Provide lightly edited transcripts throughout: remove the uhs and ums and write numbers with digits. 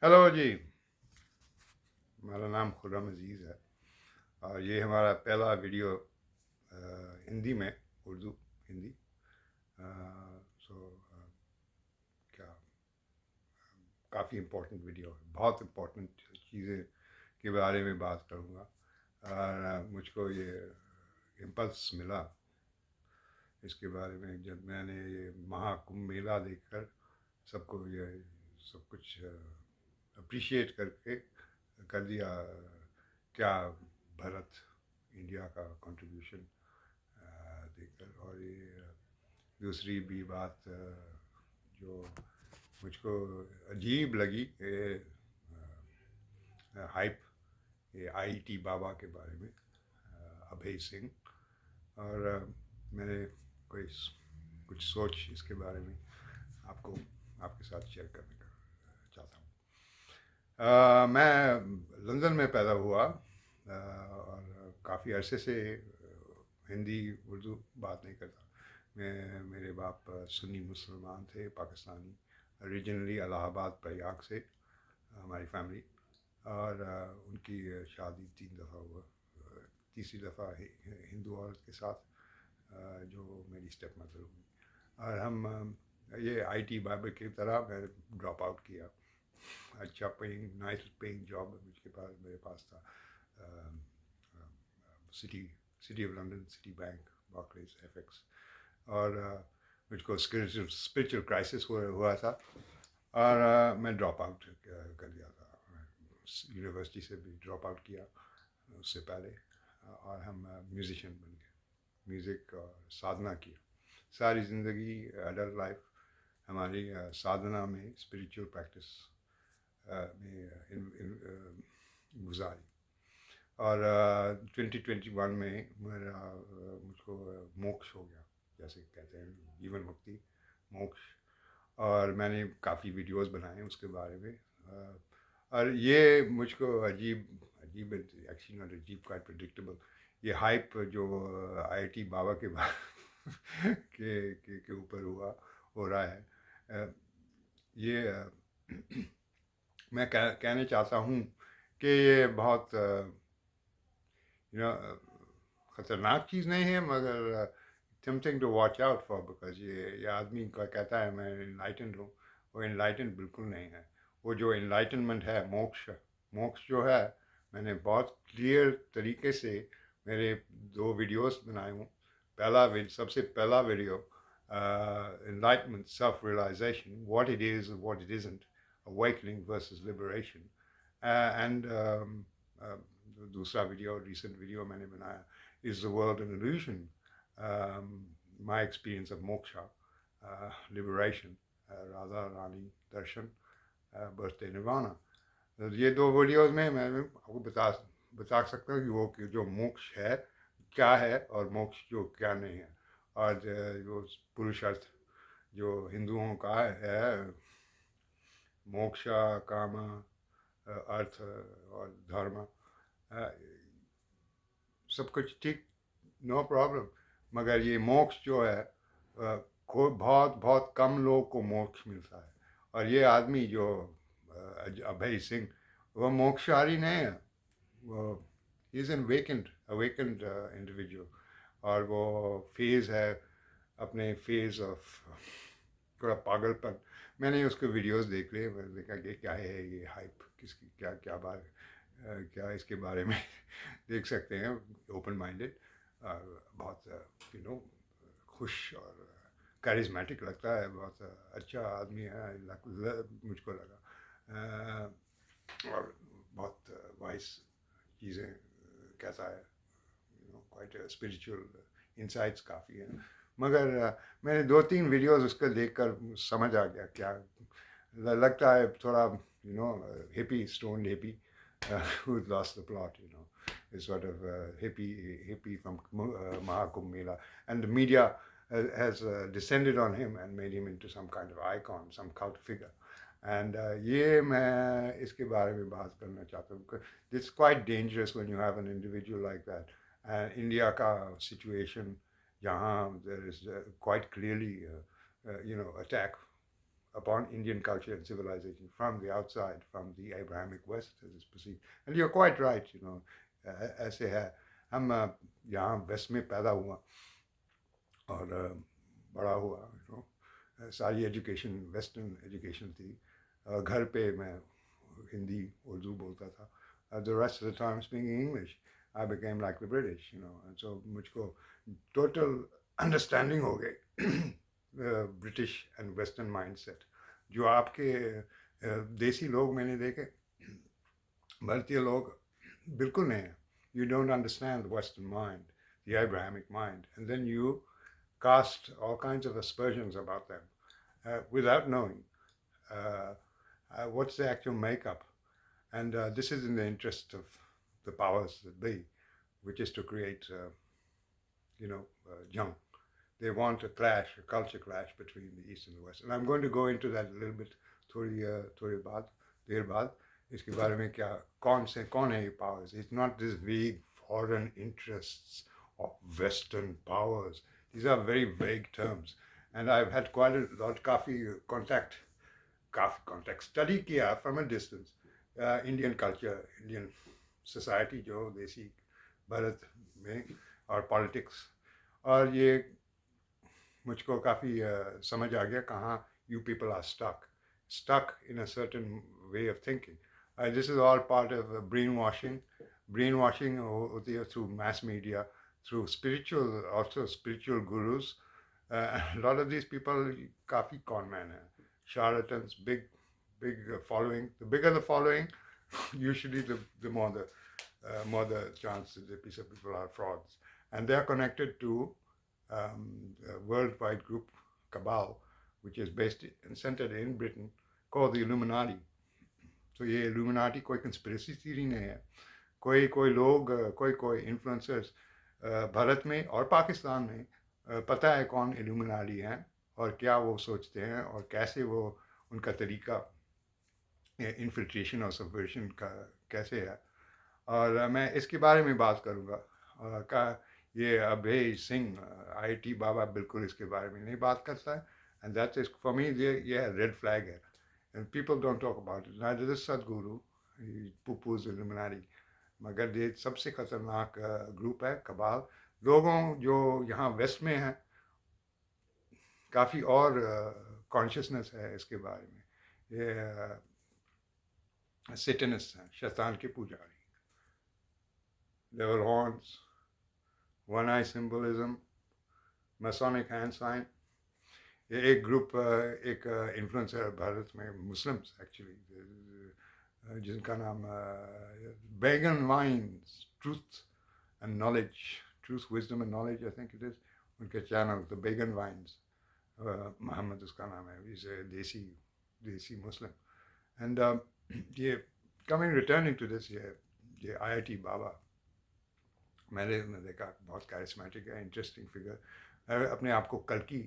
Hello जी। मेरा नाम खुर्रम अजीज़ है और ये हमारा पहला वीडियो हिंदी में, उर्दू हिंदी। सो क्या काफ़ी इम्पोर्टेंट वीडियो है, बहुत इम्पोर्टेंट चीज़ें के बारे में बात करूँगा। और मुझको ये इम्पल्स मिला इसके बारे में जब मैंने ये महाकुंभ मेला देखकर सबको ये सब कुछ अप्रिशिएट करके कर दिया। क्या भारत इंडिया का कंट्रीब्यूशन देखकर। और ये दूसरी भी बात जो मुझको अजीब लगी, ये हाइप, ये आईआईटी बाबा के बारे में, अभय सिंह। और मैंने कोई कुछ सोच इसके बारे में आपको आपके साथ शेयर करने का चाहता हूँ। मैं लंदन में पैदा हुआ और काफ़ी अरसे से हिंदी उर्दू बात नहीं करता। मेरे बाप सुन्नी मुसलमान थे, पाकिस्तानी, ओरिजिनली इलाहाबाद प्रयाग से हमारी फैमिली। और उनकी शादी 3 दफ़ा हुआ, तीसरी दफ़ा हिंदू औरत के साथ जो मेरी स्टेप मदर हुई। और हम ये आईटी बाबा की तरह मैं ड्रॉप आउट किया। अच्छा पेइंग, नाइस पेइंग जॉब उसके पास मेरे पास था, city city of London, city bank, Barclays, FX. और मुझको स्पिरिचुअल क्राइसिस हुआ था और मैं ड्रॉप आउट कर दिया था। यूनिवर्सिटी से भी ड्रॉप आउट किया उससे पहले। और हम म्यूज़िशियन बन गए, म्यूज़िक और साधना किया। सारी ज़िंदगी एडल्ट लाइफ हमारी साधना में, स्पिरिचुअल प्रैक्टिस में गुजारी। और 2021 में मुझको मोक्ष हो गया, जैसे कहते हैं जीवन मुक्ति, मोक्ष। और मैंने काफ़ी वीडियोस बनाए उसके बारे में। और ये मुझको अजीब अजीब, एक्चुअली नॉट अजीब, क्वाइट प्रेडिक्टेबल, ये हाइप जो आईआईटी बाबा के के ऊपर हो रहा है। ये मैं कहने चाहता हूँ कि ये बहुत ख़तरनाक चीज़ नहीं है, मगर something to watch out for. Because ये आदमी का कहता है मैं इनलाइटेंड हूँ, वो इनलाइटेंड बिल्कुल नहीं है। वो जो इनलाइटनमेंट है, मोक्ष, मोक्ष जो है, मैंने बहुत क्लियर तरीके से मेरे 2 वीडियोस बनाए हूँ। सबसे पहला video, enlightenment, self-realization, what it is and what it isn't, awakening versus liberation. And दूसरा वीडियो, रिसेंट वीडियो मैंने बनाया, is the world an illusion, my experience of moksha, liberation, Radha Rani darshan, birthday nirvana. ये 2 वीडियोस में मैं आपको बता सकता हूँ कि वो जो मोक्ष है क्या है और मोक्ष जो क्या नहीं है। और जो पुरुषार्थ जो हिंदुओं का है, मोक्ष, काम, अर्थ और धर्म, सब कुछ ठीक, नो प्रॉब्लम। मगर ये मोक्ष जो है, को बहुत बहुत कम लोग को मोक्ष मिलता है। और ये आदमी जो अभय सिंह, वो मोक्षारी नहीं है, वो इज़ एन अवेकेंड इंडिविजुअल। और वो फेज़ है, अपने फेज़ ऑफ थोड़ा पागलपन। मैंने उसके वीडियोस देख लिए, मैंने देखा कि क्या है ये हाइप, किसकी क्या क्या बात, क्या इसके बारे में देख सकते हैं। ओपन माइंडेड, बहुत खुश और कैरिज्मेटिक लगता है, बहुत अच्छा आदमी है मुझको लगा। और बहुत वाइस चीज़ें कहता है, क्वाइट स्पिरिचुअल इंसाइट्स काफ़ी हैं। मगर मैंने 2-3 वीडियोस उसके देखकर समझ आ गया, क्या लगता है थोड़ा hippie, stone hippie, who lost the plot, is sort of hippie from Maha Mela, and the media has descended on him and made him into some kind of icon, some cult figure. And ये मैं इसके बारे में बात करना चाहता हूँ। It's quite dangerous when you have an individual like that. And India का situation, जहाँ there is quite clearly attack upon Indian culture and civilization from the outside, from the Abrahamic West, as is perceived. And you're quite right, ऐसे है हम यहाँ waste में पैदा हुआ और बड़ा हुआ, सारी एजुकेशन वेस्टर्न एजुकेशन थी, घर पे मैं हिंदी उर्दू बोलता था, the rest of the time speaking English. I became like the British, and so मुझको total understanding हो गई ब्रिटिश एंड वेस्टर्न माइंडसेट. जो आपके देसी लोग मैंने देखे, भारतीय लोग बिल्कुल नहीं है. You don't understand the Western mind, the Abrahamic mind, and then you cast all kinds of aspersions about them without knowing what's the actual makeup. And this is in the interest of the powers that be, which is to create, junk. They want a clash, a culture clash between the East and the West. And I'm going to go into that a little bit देर बाद. इसके बारे में क्या कौन है ये powers? It's not this vague foreign interests of Western powers. These are very vague terms. And I've had quite a lot, काफ़ी contact, study किया from a distance. Indian culture, Indian society जो देसी भारत में और politics, और ये मुझको काफ़ी समझ आ गया कहाँ you people are stuck in a certain way of thinking. This is all part of brainwashing होती है through mass media, through spiritual gurus. A lot of these people काफ़ी con man हैं, charlatans, big following. The bigger the following, usually the more the chance that these people are frauds. And they are connected to a worldwide group, Cabal, which is based and centered in Britain, called the Illuminati. So ये Illuminati कोई conspiracy theory नहीं है. कोई लोग, कोई influencers Bharat में और पाकिस्तान में पता है कौन Illuminati हैं और क्या वो सोचते हैं और कैसे वो उनका तरीका infiltration और subversion का कैसे है. और मैं इसके बारे में बात करूँगा. ये अभय सिंह IIT बाबा बिल्कुल इसके बारे में नहीं बात करता है. And that is, for me, ये red flag है. And people don't talk about it. Neither does Sadhguru. He poo-poos Illuminati. मगर ये सबसे खतरनाक ग्रुप है कबाल. लोगों जो यहाँ वेस्ट में हैं काफ़ी और कॉन्शियसनेस है इसके बारे में. ये सेटनिस्ट हैं, शैतान के पुजारी. devil horns, one eye symbolism, Masonic hand sign. एक ग्रुप एक इन्फ्लुएंसर भारत में मुस्लिम्स एक्चुअली जिनका नाम बेगन वाइन्स truth and knowledge, truth wisdom and knowledge, I think it is, उनके चैनल द बेगन वाइन्स. मोहम्मद उसका नाम है. Is desi Muslim. एंड ये कमिंग रिटर्निंग टू दिस, ये IIT बाबा मैंने देखा, बहुत कैरिस्मेटिक है, इंटरेस्टिंग फिगर. अपने आप को कल्कि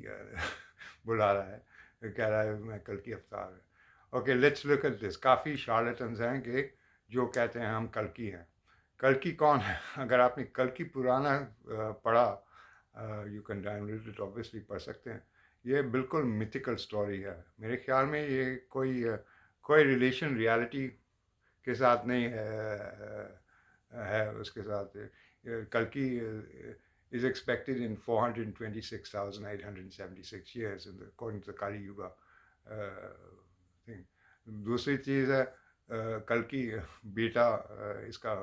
बुला रहा है, कह रहा है मैं कल्कि अवतार है. Okay, let's look at this. काफ़ी शार्लेटन्स हैं कि जो कहते हैं हम कल्कि हैं. कल्कि कौन है? अगर आपने कल्कि पुराना पढ़ा, you can download it, obviously पढ़ सकते हैं. ये बिल्कुल मिथिकल स्टोरी है. मेरे ख्याल में ये कोई रिलेशन रियलिटी के साथ नहीं है उसके साथ. कल्कि is expected in 426,876 years according to the Kali Yuga thing. दूसरी चीज़ है कल्कि बेटा इसका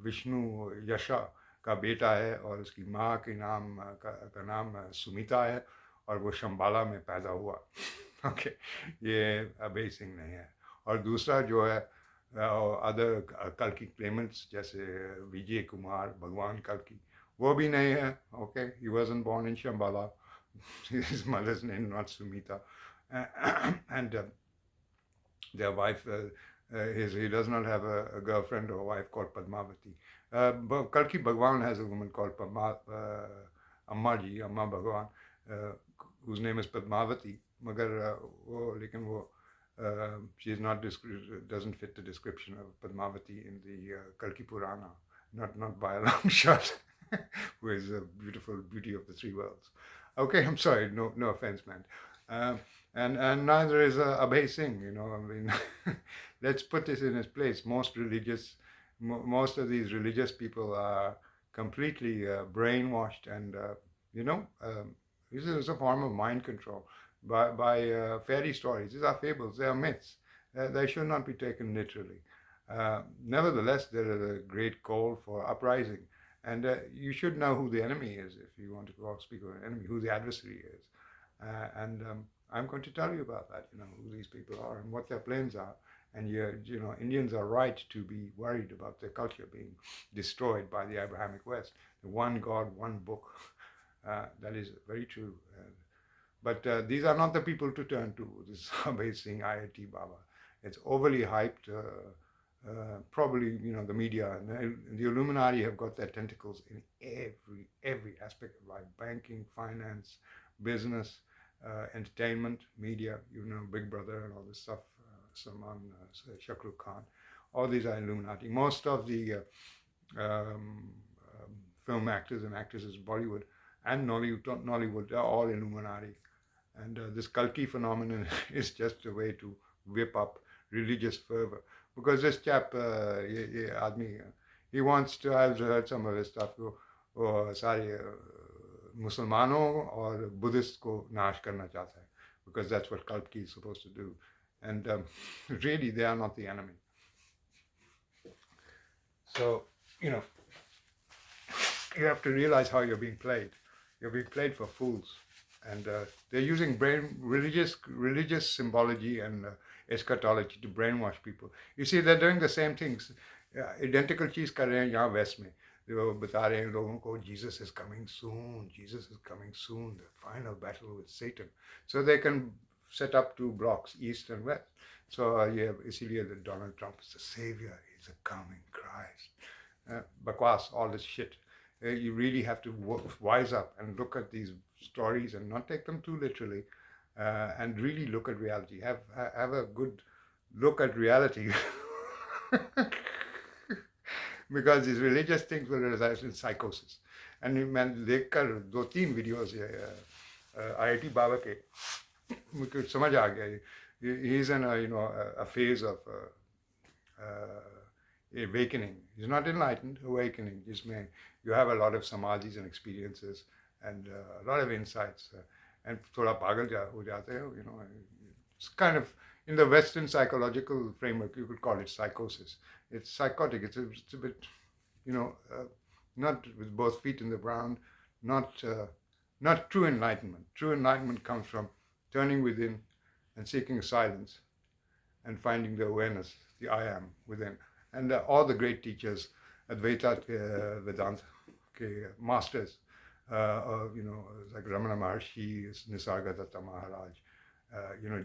विष्णु यशा का बेटा है और उसकी माँ के नाम का नाम सुमिता है और वो शंबाला में पैदा हुआ. ओके, ये अभय सिंह नहीं है. और दूसरा जो है अदर कल्कि क्लेमेंट्स जैसे विजय कुमार, भगवान कल्कि, वो भी नहीं है. Okay, he wasn't born in Shambhala. His mother's name not Sumita. And their wife, he does not have a girlfriend or wife called Padmavati. Kalki Bhagwan has a woman called Amma Bhagwan, whose name is Padmavati. Magar lekin wo she is not doesn't fit the description of Padmavati in the Kalki Purana, not by a long shot. Who is a beautiful beauty of the three worlds. Okay, I'm sorry, no offense, man. and neither is Abhay Singh. I mean, let's put this in its place. Most of these religious people are completely brainwashed, and this is a form of mind control by fairy stories. These are fables. They are myths. They should not be taken literally. Nevertheless, there is a great call for uprising, and you should know who the enemy is if you want to speak of an enemy, who the adversary is, and I'm going to tell you about that. Who these people are and what their plans are. And Indians are right to be worried about their culture being destroyed by the Abrahamic West. The one God, one book. That is very true. But these are not the people to turn to. This is amazing IIT Baba. It's overly hyped. Probably, the media and the Illuminati have got their tentacles in every aspect of life: banking, finance, business, entertainment, media. Big Brother and all this stuff. Salman, Shakru Khan. All these are Illuminati. Most of the film actors and actresses, Bollywood and Nollywood, are all Illuminati. And this Kalki phenomenon is just a way to whip up religious fervor. Because this chap, he wants to, I've heard some of his stuff, sorry, Musalmanों और Buddhists को नाश करना चाहता है, because that's what Kalki is supposed to do. And really, they are not the enemy. So, you have to realize how you're being played. You're being played for fools. And they're using religious symbology and eschatology to brainwash people. You see, they're doing the same things. Identical चीज कर रहे हैं यहाँ waste में. वो बता रहे हैं लोगों को Jesus is coming soon. Jesus is coming soon. The final battle with Satan. So they can set up two blocks, east and west. So इसीलिए Donald Trump is the savior. He's a coming Christ. Bakwas, all this shit. You really have to wise up and look at these stories and not take them too literally, and really look at reality. Have a good look at reality. Because these religious things will result in psychosis. And मैं देखकर 2-3 videos IIT Baba के मुझे समझ आ गया. He's in a phase of awakening. He's not enlightened, awakening. Jisme you have a lot of samadhis and experiences and a lot of insights. And thoda pagal ho jate ho, it's kind of, in the Western psychological framework, you could call it psychosis. It's psychotic. It's a bit, not with both feet in the ground, not true enlightenment. True enlightenment comes from turning within and seeking silence and finding the awareness, the I am within. And all the great teachers, Advaita Vedanta, masters, like Ramana Maharshi, Nisargadatta Maharaj,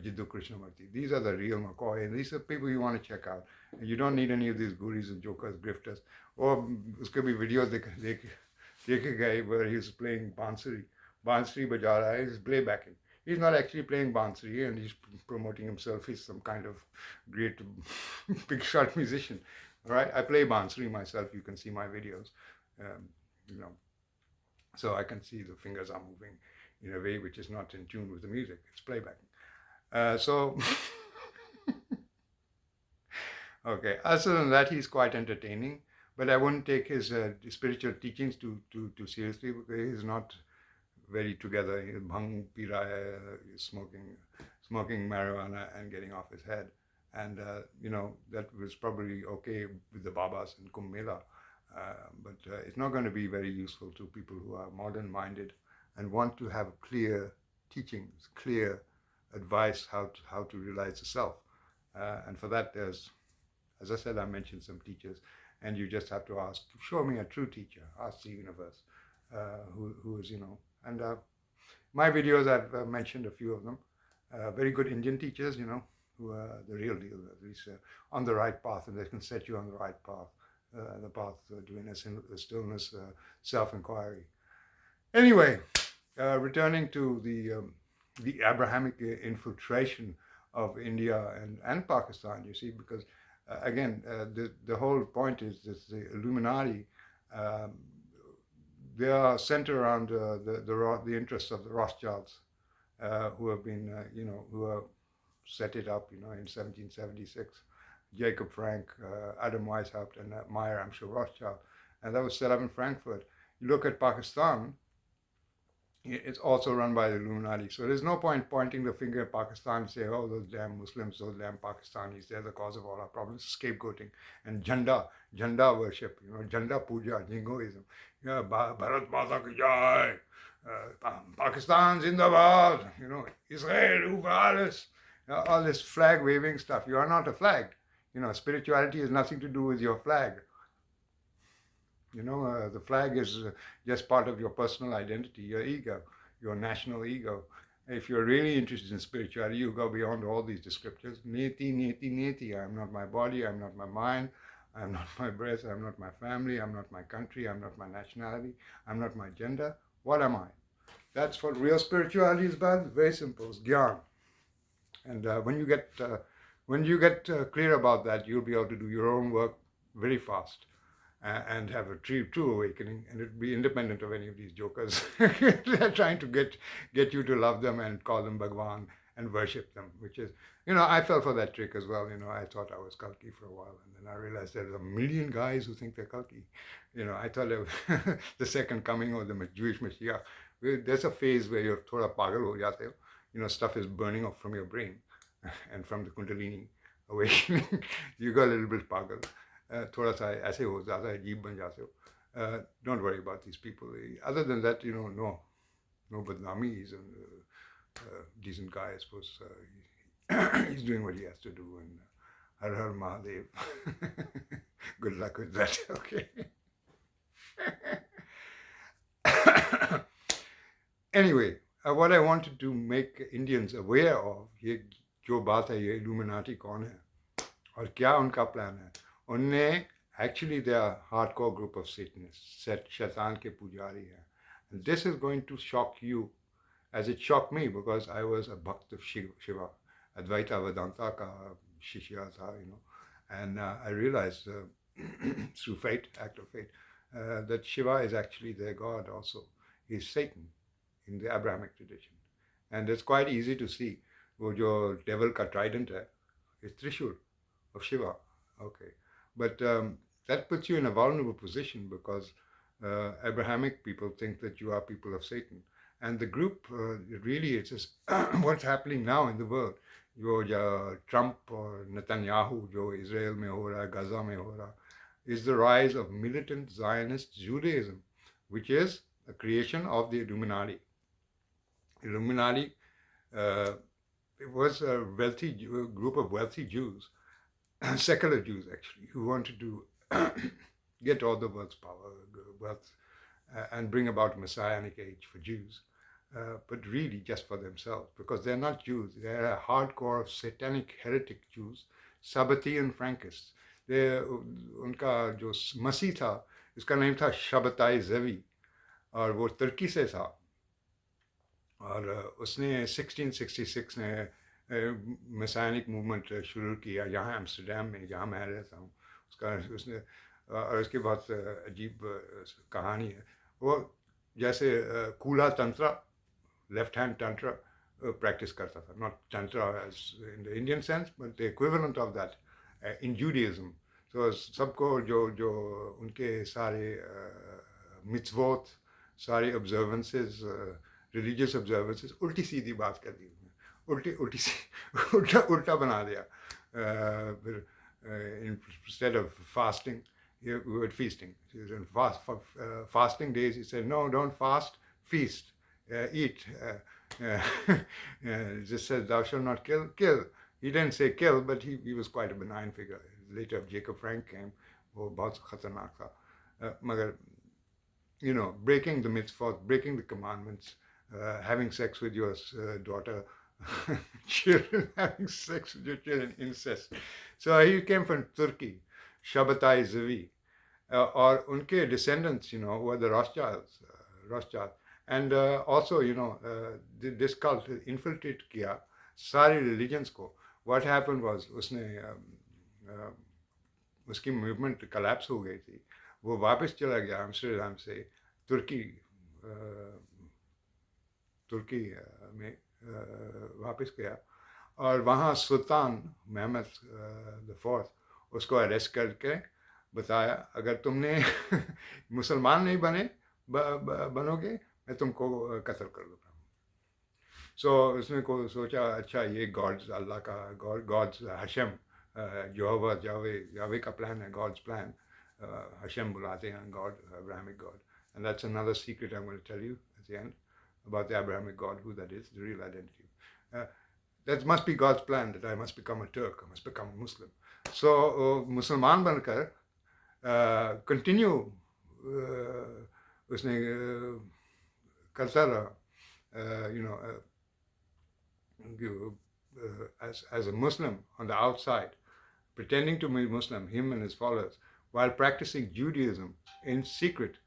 Jiddu Krishnamurti. These are the real McCoy, and these are people you want to check out. And you don't need any of these gurus and jokers, grifters. Or uske bhi videos dekhe gaye where he's playing Bansuri. Bansuri baja raha hai, he's playbacking. He's not actually playing Bansuri, and he's promoting himself. He's some kind of great big shot musician. All right, I play Bansuri myself. You can see my videos. So I can see the fingers are moving in a way which is not in tune with the music. It's playbacking. Okay. Other than that, he's quite entertaining, but I wouldn't take his spiritual teachings too seriously, because he's not very together. He's bhang pi raha hai, he's smoking marijuana and getting off his head. And, that was probably okay with the Babas and Kumbh Mela. But it's not going to be very useful to people who are modern-minded and want to have clear teachings, clear advice how to realize the self. And for that, there's, as I said, I mentioned some teachers, and you just have to ask, show me a true teacher, ask the universe, who is, and my videos, I've mentioned a few of them, very good Indian teachers, who are the real deal, at least on the right path, and they can set you on the right path. The path to inner stillness, self-inquiry. Anyway, returning to the Abrahamic infiltration of India and Pakistan, you see, because again, the whole point is that the Illuminati, they are centered around the interests of the Rothschilds who have been, who have set it up, in 1776. Jacob Frank, Adam Weishaupt, and Meyer, I'm sure Rothschild. And that was set up in Frankfurt. You look at Pakistan, it's also run by the Illuminati. So there's no point pointing the finger at Pakistan and say, oh, those damn Muslims, those damn Pakistanis, they're the cause of all our problems. Scapegoating and Janda worship, Janda puja, jingoism. Bharat Mata ki jai, Pakistan Zindabad, Israel over alles. All this flag waving stuff. You are not a flag. Spirituality has nothing to do with your flag. The flag is just part of your personal identity, your ego, your national ego. If you're really interested in spirituality, you go beyond all these descriptors. Neti, neti, neti. I'm not my body, I'm not my mind, I'm not my breath, I'm not my family, I'm not my country, I'm not my nationality, I'm not my gender. What am I? That's what real spirituality is about. It's very simple. It's gyan. And when you get clear about that, you'll be able to do your own work very fast and have a true awakening, and it'll be independent of any of these jokers. They're trying to get you to love them and call them Bhagwan and worship them, which is, I fell for that trick as well. I thought I was Kalki for a while, and then I realized there's a million guys who think they're Kalki. I thought the second coming of the Jewish Messiah. There's a phase where you're thoda pagal ho jate ho. Stuff is burning off from your brain and from the Kundalini awakening. You go a little bit pagal. थोड़ा सा ऐसे हो ज़्यादा अजीब बन जाते हो. Don't worry about these people. Other than that, no badnami. He's a decent guy, I suppose. He's doing what he has to do, and Har Har Mahadev. Good luck with that. Okay. Anyway, what I wanted to make Indians aware of, ये जो बात है, ये Illuminati कौन है और क्या उनका प्लान है. Actually, they are a hardcore group of Satanists, Shaitan ke pujari hai. And this is going to shock you, as it shocked me, because I was a bhakt of Shiva, Advaita Vedanta ka shishya tha, and I realized through fate, act of fate, that Shiva is actually their god also. He's Satan in the Abrahamic tradition. And it's quite easy to see. Wo jo devil ka trident hai, is Trishul of Shiva. Okay. But that puts you in a vulnerable position, because Abrahamic people think that you are people of Satan. And the group, really, it's just what's happening now in the world. Jo Trump or Netanyahu, jo Israel mein ho raha, Gaza mein ho raha, is the rise of militant Zionist Judaism, which is a creation of the Illuminati. Illuminati, it was a wealthy group of wealthy Jews, secular Jews actually, who wanted to get all the world's power, wealth, and bring about a messianic age for Jews, but really just for themselves, because they're not Jews. They're a hardcore of satanic heretic Jews, Sabbatean Frankists. उनका जो मसीह था, इसका नाम था शबताई ज़वी, और वो तुर्की से था, और उसने 1666 में messianic movement शुरू किया यहाँ एम्स्टर्डम में, जहाँ मैं रहता हूँ. उसने और उसकी बहुत अजीब कहानी है. वो जैसे कूला तंत्र, लेफ्ट हैंड तंत्र practice करता था. Not tantra as in the Indian sense, but the equivalent of that in Judaism. So सबको जो उनके सारे mitzvot, सारे observances, religious observances, उल्टी सीधी बात कर दी, उल्टा बना दिया. Instead of fasting, we were feasting. Fasting days, he said, no, don't fast, feast, eat. Just says, thou shalt not kill. He didn't say kill, but he was quite a benign figure. Later, Jacob Frank came, वो बहुत खतरनाक था. मगर, breaking the mitzvot, breaking the commandments, having sex with your daughter, children, having sex with your children, incest. So he came from Turkey, Shabbatai Zavi, or unke descendants, were the Rothschilds. And also, this cult infiltrate kiya सारी religions को. What happened was, उसकी movement collapse हो गई थी. वो वापस चला गया एम्स्टर्डम से तुर्की में वापस गया और वहाँ सुल्तान महमद द फोर्थ उसको अरेस्ट करके बताया अगर तुमने मुसलमान नहीं बनोगे मैं तुमको कत्ल कर दूँगा। सो उसने को सोचा अच्छा ये गॉड्स अल्लाह का गॉड्स हशम यहोवा यावे का प्लान है, गॉड्स प्लान। हशम बुलाते हैं God, Abrahamic God, and that's another secret I am going to tell you at the end about the Abrahamic God, who that is, the real identity. That must be God's plan that I must become a Turk, I must become a Muslim. So मुसलमान बनकर continue उसने करता रहा, you know, as a Muslim on the outside, pretending to be Muslim, him and his followers, while practicing Judaism in secret.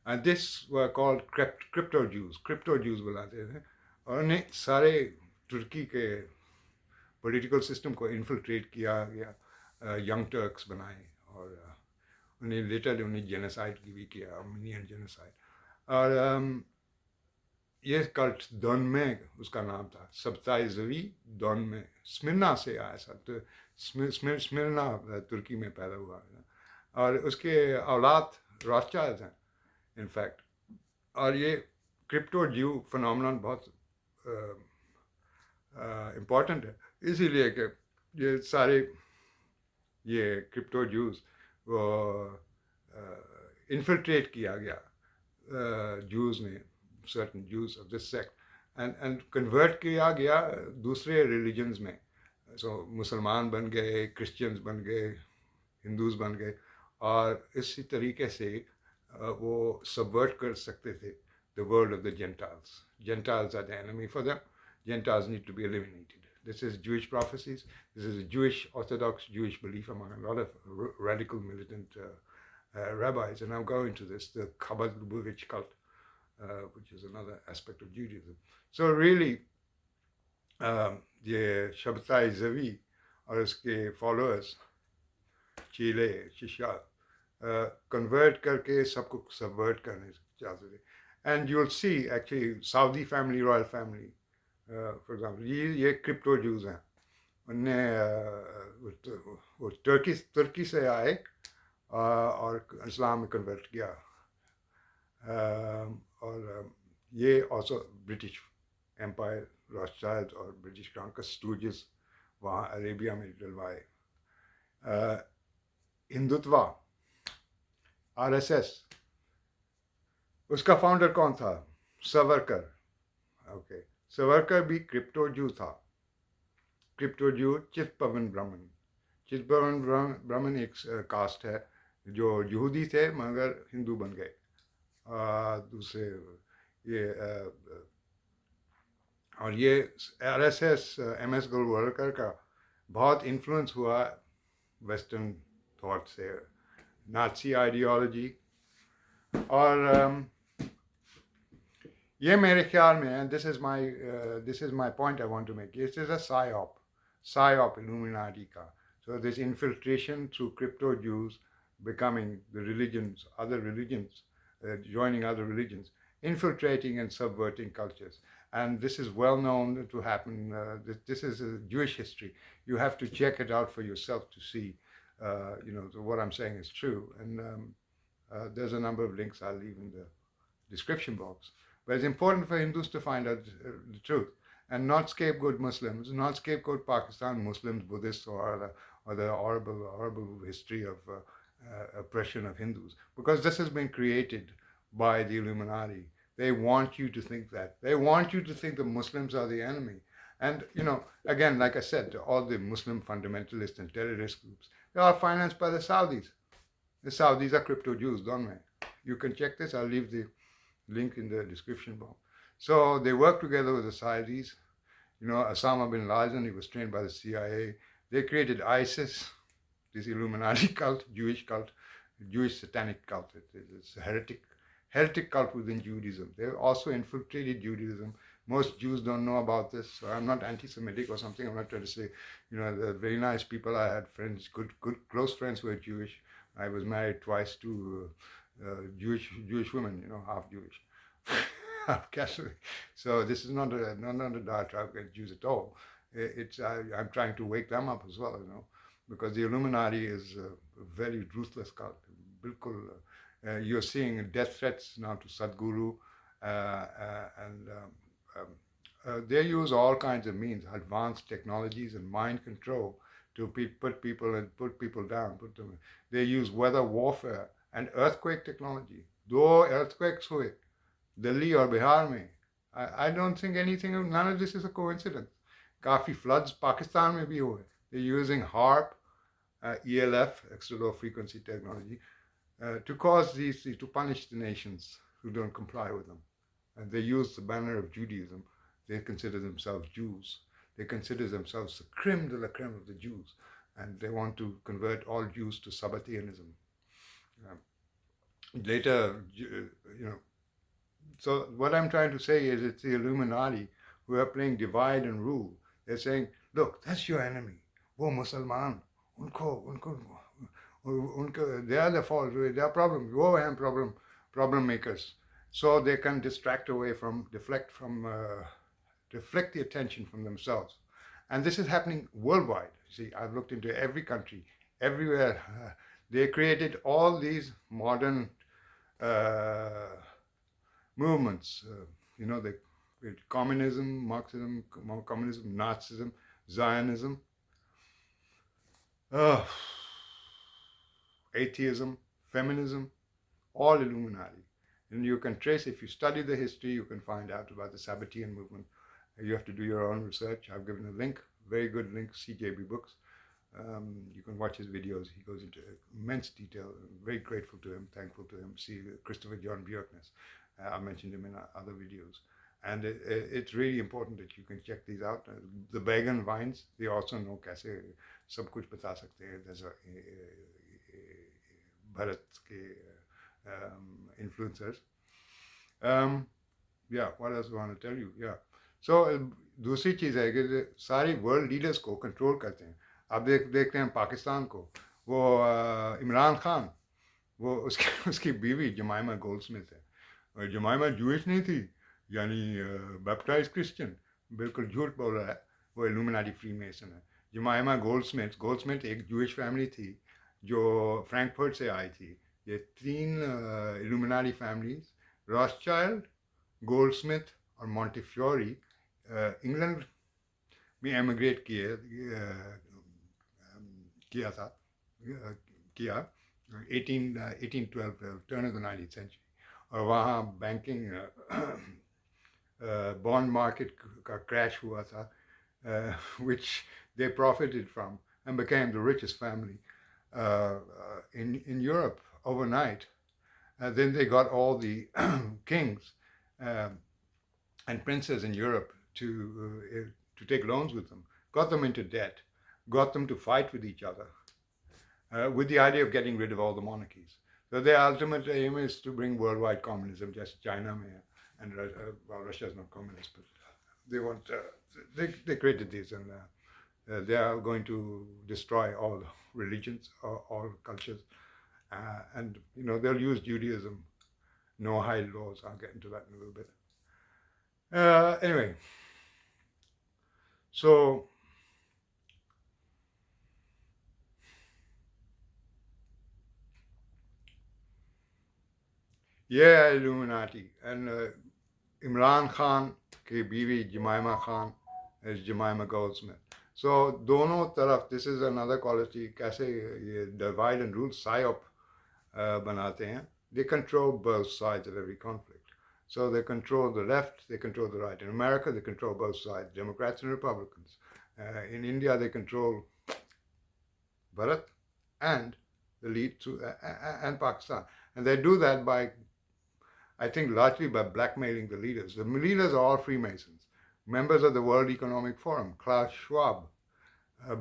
And this were called crypto Jews. Crypto Jews बुलाते थे, और उन्हें सारे तुर्की के पॉलिटिकल सिस्टम को infiltrate किया गया, young Turks बनाए, और उन्हें लेटर उन्हें जेनोसाइड भी किया, आर्मेनियन जेनोसाइड। और ये कल्ट दोन में उसका नाम था, सबताइजवी दोन में, स्मिर्ना से आया था, तो स्मिर्ना तुर्की में पैदा हुआ, और उसके औलाद रॉथस्चाइल्ड हैं इनफैक्ट। और ये क्रिप्टो ज्यू फिनोमेनन बहुत इम्पॉर्टेंट है, इसीलिए कि ये सारे ये क्रिप्टो ज्यूज वो इन्फिल्ट्रेट किया गया ज्यूज ने, certain Jews of this sect, and convert किया गया दूसरे religions में। So मुसलमान बन गए, क्रिश्चियंस बन गए, हिंदूज बन गए, और इसी तरीके से वो subvert कर सकते थे the world of the Gentiles. Gentiles are the enemy for them. Gentiles need to be eliminated. This is Jewish prophecies. This is a Jewish, Orthodox Jewish belief among a lot of radical militant rabbis, and I'm going to this, the Chabad Lubavitch cult, which is another aspect of Judaism. So really, ये शब्ताई ज़वी और उसके followers, चीले शिष्या, convert करके सबको subvert करने चाहते थे। And you'll see actually Saudi family, royal family, for example, ये crypto Jews हैं, उनने वो तुर्की से आए और इस्लाम में convert किया, और ये also British Empire, Rothschild और British Crown का stooges वहाँ अरेबिया में डलवाए। हिंदुत्वा, RSS, उसका फाउंडर कौन था? सावरकर। ओके, सावरकर भी क्रिप्टो जू था। क्रिप्टो जू चित्पवन ब्राह्मण, चित्पवन ब्राह्मण एक कास्ट है जो यहूदी थे मगर हिंदू बन गए। दूसरे ये और ये RSS MS गोलवलकर का बहुत इन्फ्लुएंस हुआ वेस्टर्न थॉट से, नाजी आइडियोलॉजी, और ये मेरे ख्याल में, this is my point I want to make, this is a psyop Illuminati का. So this infiltration through crypto Jews becoming the religions, other religions, joining other religions, infiltrating and subverting cultures. And this is well known to happen. This is a Jewish history. You have to check it out for yourself to see, what I'm saying is true. And there's a number of links I'll leave in the description box. But it's important for Hindus to find out the truth and not scapegoat Muslims, not scapegoat Pakistan Muslims, Buddhists, or the horrible history of oppression of Hindus, because this has been created by the Illuminati. They want you to think that. They want you to think the Muslims are the enemy. And, again, like I said, all the Muslim fundamentalists and terrorist groups, they are financed by the Saudis. The Saudis are crypto Jews, don't they? You can check this. I'll leave the link in the description box. So they work together with the Saudis. Osama bin Laden, he was trained by the CIA. They created ISIS, this Illuminati cult, Jewish satanic cult. It's a heretic cult within Judaism. They also infiltrated Judaism. Most Jews don't know about this. So I'm not anti-Semitic or something. I'm not trying to say, they're very nice people. I had friends, good, close friends who were Jewish. I was married twice to Jewish women, half Jewish. Catholic. So this is not a diatribe against Jews at all. I'm trying to wake them up as well, because the Illuminati is a very ruthless cult. Bilkul, you're seeing death threats now to Sadhguru, and they use all kinds of means, advanced technologies and mind control to put people down. They use weather warfare and earthquake technology. दो earthquakes हुए Delhi or Bihar में. I don't think none of this is a coincidence. काफ़ी floods Pakistan में भी हुए. They're using HARP, ELF, extra low frequency technology, to cause to punish the nations who don't comply with them. And they use the banner of Judaism. They consider themselves Jews. They consider themselves the creme de la creme of the Jews. And they want to convert all Jews to Sabbateanism. Later, so what I'm trying to say is it's the Illuminati who are playing divide and rule. They're saying, look, that's your enemy. वो मुसलमान, they are the fault, they are problem, वो हैं problem makers. So they can deflect the attention from themselves. And this is happening worldwide. See, I've looked into every country, everywhere. They created all these modern movements, the communism, Marxism, communism, Nazism, Zionism, atheism, feminism, all Illuminati. And you can trace, if you study the history, you can find out about the Sabbatean movement. You have to do your own research. I've given a link, very good link, CJB Books. You can watch his videos. He goes into immense detail. I'm very grateful to him, thankful to him. See Christopher John Bjorkness. I mentioned him in other videos. And it's really important that you can check these out. The Began Vines, they also know कैसे सब कुछ बता सकते हैं. There's Bharat के influencers. Yeah, what else do I want to tell you? Yeah. So दूसरी चीज़ है कि सारी वर्ल्ड लीडर्स को कंट्रोल करते हैं. अब देखते हैं पाकिस्तान को. वो इमरान खान, वो उसकी बीवी जमाइमा गोल्डस्मिथ है. और जमाइमा जूइश नहीं थी, यानी बैप्टाइज क्रिश्चियन. बिल्कुल झूठ बोल रहा है. वो इल्यूमिनाटी फ्रीमेसन है. जमाइमा गोल्डस्मिथ एक जूइश फैमिली थी जो फ्रैंकफर्ट से आई थी. ये 3 इल्यूमिनाटी फैमिलीज, रॉथस्चाइल्ड, गोल्डस्मिथ और मॉन्टेफ्योरी, इंग्लैंड में एमिग्रेट किया 1812 turn off the 19th century. और वहाँ बैंकिंग बॉन्ड मार्केट का क्रैश हुआ था, which they profited from and became the richest family in Europe overnight. Then they got all the kings and princes in Europe to take loans with them, got them into debt, got them to fight with each other, with the idea of getting rid of all the monarchies. So their ultimate aim is to bring worldwide communism, just China may, and Russia is not communist, but they want, they created this, and they are going to destroy all religions, all cultures, and they'll use Judaism, Noahide Laws. I'll get into that in a little bit. Anyway, so yeah, Illuminati. And Imran Khan ki biwi Jemima Khan is Jemima Goldsmith. So dono taraf, this is another quality, kaise ye divide and rule, psyop banate hain. They control both sides of every conflict. So they control the left, they control the right. In America, they control both sides, Democrats and Republicans. In India, they control Bharat and the lead and Pakistan. And they do that by, I think, largely by blackmailing the leaders. The leaders are all Freemasons, members of the World Economic Forum, Klaus Schwab,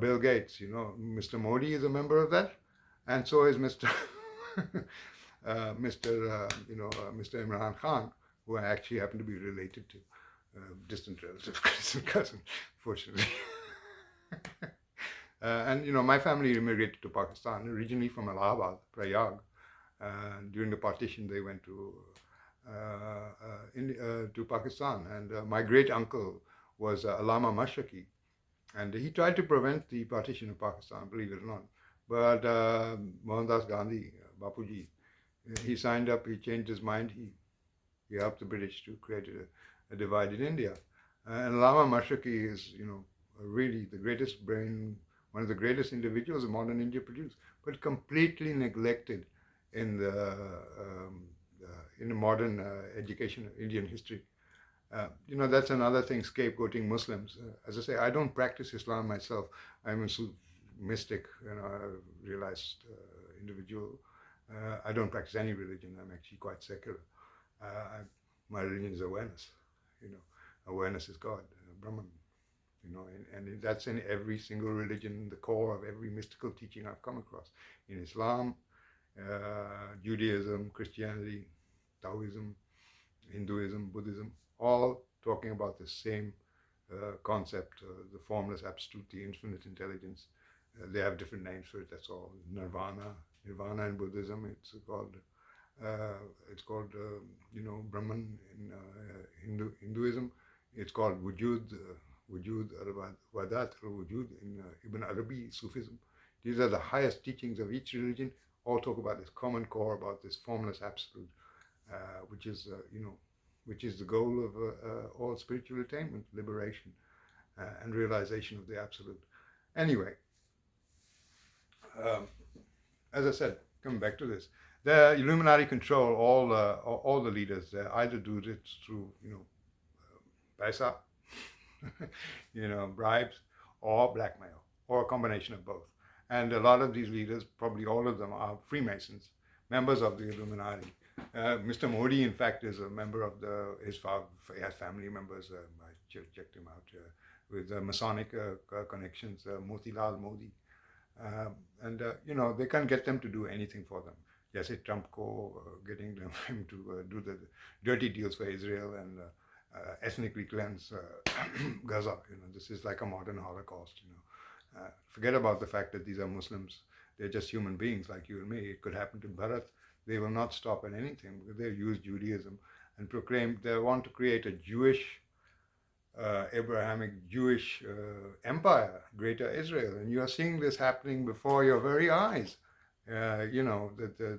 Bill Gates. Mr. Modi is a member of that, and so is Mr. Mr. Imran Khan, who I actually happen to be related to, distant relative, cousin, fortunately. And my family immigrated to Pakistan originally from Allahabad, Prayag. During the partition, they went to to Pakistan. And my great uncle was Allama Mashraqi, and he tried to prevent the partition of Pakistan, believe it or not. But Mohandas Gandhi, Bapuji, he signed up, he changed his mind, he helped the British to create a divided India. And Allama Mashraqi is, really the greatest brain, one of the greatest individuals modern India produced, but completely neglected in the modern education of Indian history. That's another thing, scapegoating Muslims. As I say, I don't practice Islam myself. I'm a mystic, a realized individual. I don't practice any religion. I'm actually quite secular. My religion is awareness. Awareness is God, Brahman. And that's in every single religion, the core of every mystical teaching I've come across. In Islam, Judaism, Christianity, Taoism, Hinduism, Buddhism, all talking about the same concept, the formless absolute, the infinite intelligence. They have different names for it, that's all. Nirvana in Buddhism, it's called Brahman. In Hinduism, it's called Wujud, Wujud al-Wadat al-Wujud in Ibn Arabi, Sufism. These are the highest teachings of each religion, all talk about this common core, about this formless absolute, which is the goal of all spiritual attainment, liberation, and realization of the absolute. Anyway, as I said, coming back to this, the Illuminati control all the leaders. They either do it through paisa, bribes, or blackmail, or a combination of both. And a lot of these leaders, probably all of them, are Freemasons, members of the Illuminati. Mr. Modi, in fact, is a member of he has family members. I checked him out with Masonic connections, Motilal Modi. They can't get them to do anything for them. Jesse Trump getting him to do the dirty deals for Israel and ethnically cleanse Gaza. This is like a modern Holocaust. Forget about the fact that these are Muslims. They're just human beings like you and me. It could happen to Bharat. They will not stop at anything because they use Judaism and proclaim they want to create a Jewish, Abrahamic Jewish empire, Greater Israel. And you are seeing this happening before your very eyes. That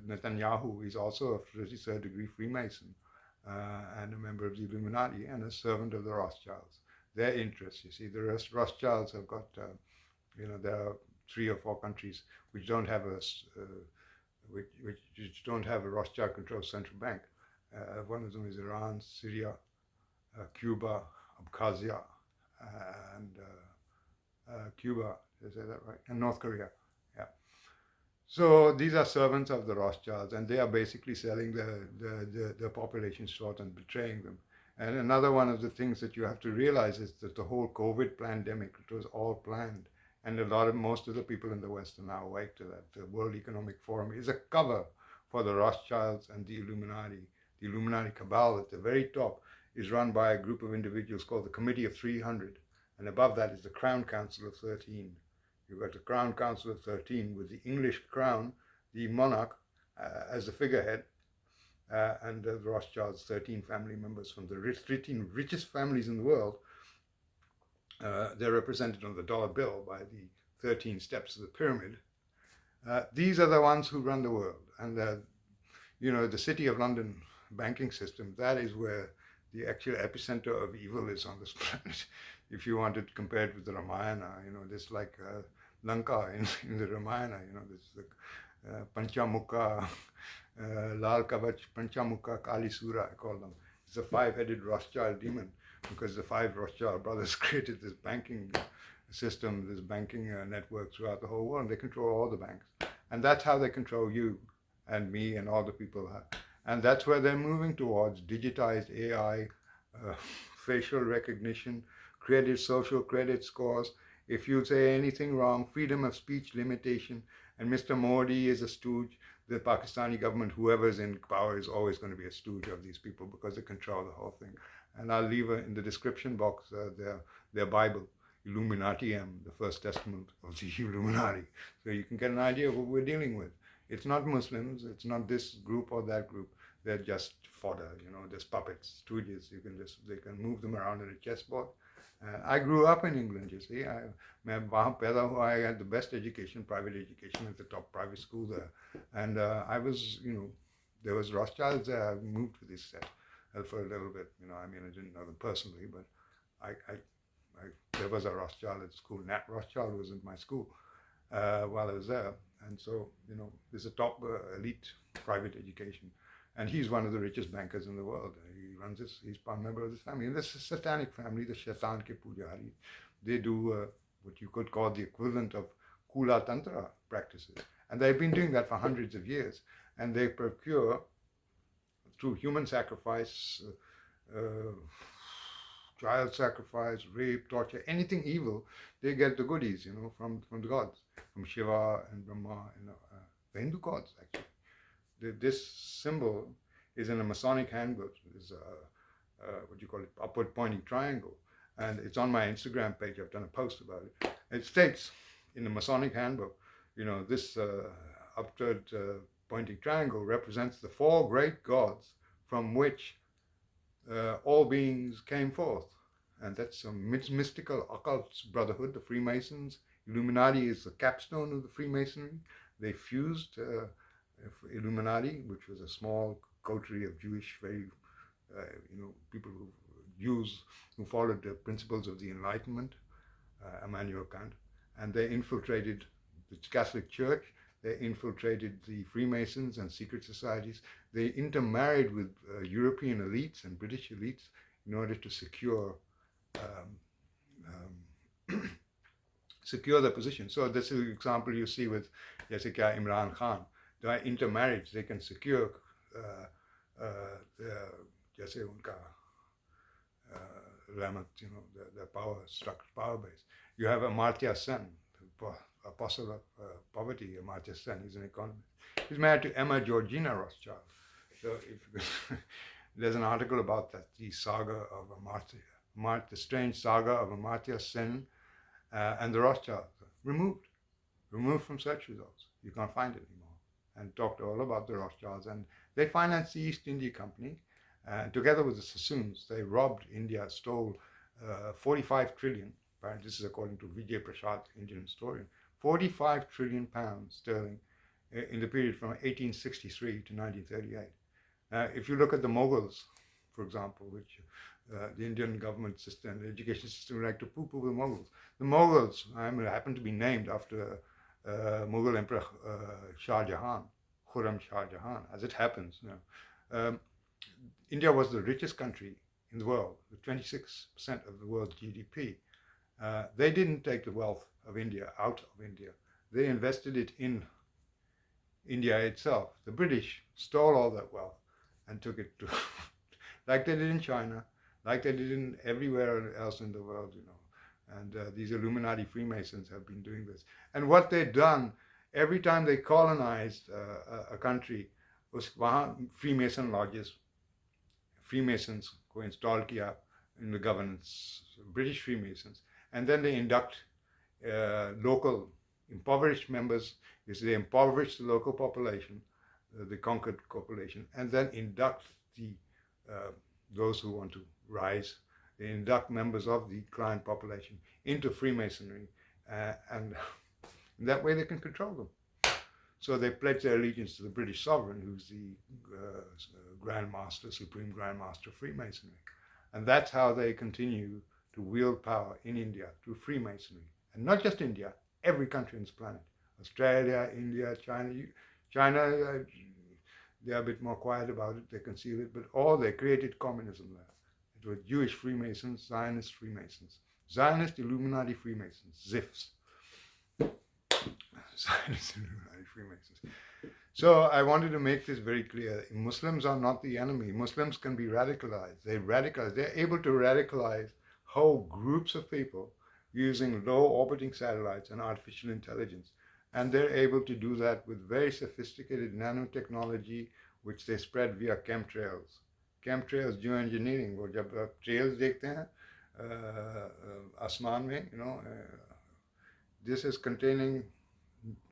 Netanyahu is also a 33rd degree Freemason and a member of the Illuminati and a servant of the Rothschilds. Their interests, you see, the Rothschilds have got, there are 3 or 4 countries which don't have which don't have a Rothschild-controlled central bank. One of them is Iran, Syria, Cuba, Abkhazia, and Cuba. Did I say that right? And North Korea. Yeah. So these are servants of the Rothschilds, and they are basically selling the population short and betraying them. And another one of the things that you have to realize is that the whole COVID pandemic, it was all planned. And most of the people in the West are now awake to that. The World Economic Forum is a cover for the Rothschilds and the Illuminati. The Illuminati Cabal at the very top is run by a group of individuals called the Committee of 300. And above that is the Crown Council of 13. You've got the Crown Council of 13 with the English crown, the monarch as the figurehead, and the Rothschilds, 13 family members from the 13 richest families in the world. They're represented on the dollar bill by the 13 steps of the pyramid. These are the ones who run the world. And, the City of London banking system, that is where the actual epicenter of evil is on this planet. If you want to compare it with the Ramayana, this like Lanka in the Ramayana, this is the Panchamukha, Lal Kavach, Panchamukha, Kali Sura, I call them. It's a 5-headed Rothschild demon, because the 5 Rothschild brothers created this banking system, this banking network throughout the whole world. They control all the banks. And that's how they control you and me and all the people. And that's where they're moving towards: digitized AI, facial recognition, social credit scores. If you say anything wrong, freedom of speech limitation. And Mr. Modi is a stooge. The Pakistani government, whoever's in power, is always going to be a stooge of these people because they control the whole thing. And I'll leave in the description box their Bible, Illuminati-M, the First Testament of the Illuminati. So you can get an idea of what we're dealing with. It's not Muslims, it's not this group or that group. they're just fodder, just puppets, stooges. They can move them around in a chessboard. I grew up in England, you see. I had the best education, private education at the top private school there. And I was, there was Rothschilds there. I moved with this set for a little bit. I didn't know them personally, but there was a Rothschild at school. Nat Rothschild was in my school while I was there. And so, there's a top elite private education. And he's one of the richest bankers in the world. He's a member of this family. And this is a satanic family, the Shaitan ke Pujari. They do what you could call the equivalent of Kula Tantra practices. And they've been doing that for hundreds of years. And they procure, through human sacrifice, child sacrifice, rape, torture, anything evil, they get the goodies, from the gods, from Shiva and Brahma, the Hindu gods, actually. This symbol is in a Masonic handbook. It's what you call it, upward pointing triangle. And it's on my Instagram page. I've done a post about it. It states in the Masonic handbook, this upward pointing triangle represents the four great gods from which all beings came forth. And that's a mystical occult brotherhood, the Freemasons. Illuminati is the capstone of the Freemasonry. They fused Illuminati, which was a small coterie of Jewish, very, people Jews who followed the principles of the Enlightenment, Immanuel Kant, and they infiltrated the Catholic Church. They infiltrated the Freemasons and secret societies. They intermarried with European elites and British elites in order to secure secure their position. So this is an example you see with Jessica Imran Khan. By intermarriage, they can secure जैसे उनका रहमत, their power structure, power base. You have Amartya Sen, the apostle of poverty. Amartya Sen, he's an economist. He's married to Emma Georgina Rothschild. So there's an article about that, the saga of Amartya, the strange saga of Amartya Sen and the Rothschilds. Removed from search results. You can't find it anymore. And talked all about the Rothschilds. And they financed the East India Company. Together with the Sassoons, they robbed India, stole 45 trillion. Apparently, this is according to Vijay Prasad, Indian historian. 45 trillion pounds sterling in the period from 1863 to 1938. If you look at the Mughals, for example, which the Indian government system, the education system, like to poo-poo the Mughals. The Mughals happen to be named after Mughal Emperor Shah Jahan, Khurram Shah Jahan, as it happens. India was the richest country in the world, with 26% of the world's GDP. They didn't take the wealth of India out of India. They invested it in India itself. The British stole all that wealth and took it to, like they did in China, like they did in everywhere else in the world, And these Illuminati Freemasons have been doing this. And what they've done, every time they colonized a country, was Freemason lodges, Freemasons को install किया in the governance, British Freemasons, and then they induct local impoverished members. They impoverish the local population, the conquered population, and then induct those who want to rise. They induct members of the client population into Freemasonry, and in that way they can control them. So they pledge their allegiance to the British sovereign, who's the Grand Master, Supreme Grand Master of Freemasonry. And that's how they continue to wield power in India through Freemasonry. And not just India, every country on this planet. Australia, India, China. China, they're a bit more quiet about it, they conceal it, but they created communism there. It was Jewish Freemasons, Zionist Freemasons. Zionist Illuminati Freemasons, ZIFs. Zionist Illuminati Freemasons. So I wanted to make this very clear. Muslims are not the enemy. Muslims can be radicalized. They're able to radicalize whole groups of people using low orbiting satellites and artificial intelligence. And they're able to do that with very sophisticated nanotechnology, which they spread via chemtrails. Chemtrails, geoengineering, वो जब आप trails देखते हैं आसमान में, this is containing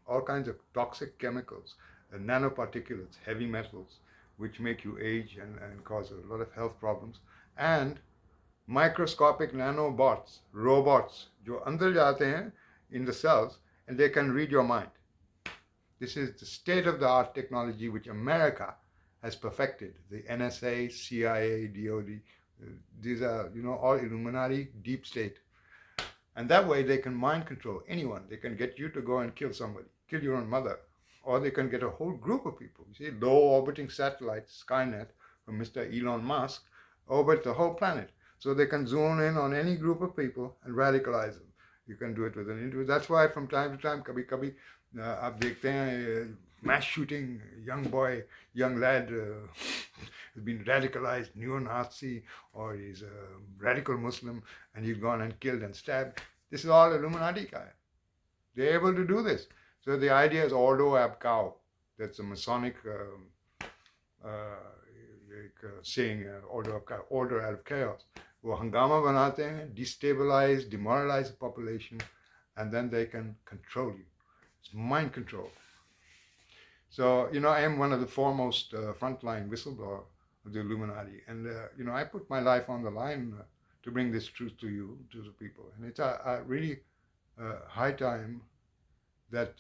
all kinds of toxic chemicals, nanoparticulates, heavy metals, which make you age and cause a lot of health problems, and microscopic nanobots, robots, जो अंदर जाते हैं in the cells, and they can read your mind. This is the state-of-the-art technology which America has perfected. The NSA, CIA, DOD, these are, all Illuminati, deep state. And that way they can mind control anyone. They can get you to go and kill somebody, kill your own mother. Or they can get a whole group of people. You see, low-orbiting satellites, Skynet, from Mr. Elon Musk, orbit the whole planet. So they can zoom in on any group of people and radicalize them. You can do it with an individual. That's why from time to time, कभी आप देखते हैं mass shooting, young lad has been radicalized, neo-Nazi, or he's a radical Muslim, and he's gone and killed and stabbed. This is all Illuminati guy. They're able to do this. So the idea is ordo ab chao. That's a Masonic saying, order out of chaos. वो हंगामा बनाते हैं, destabilize, demoralize the population, and then they can control you. It's mind control. So, I am one of the foremost frontline whistleblower of the Illuminati. And, I put my life on the line to bring this truth to you, to the people. And it's a really high time that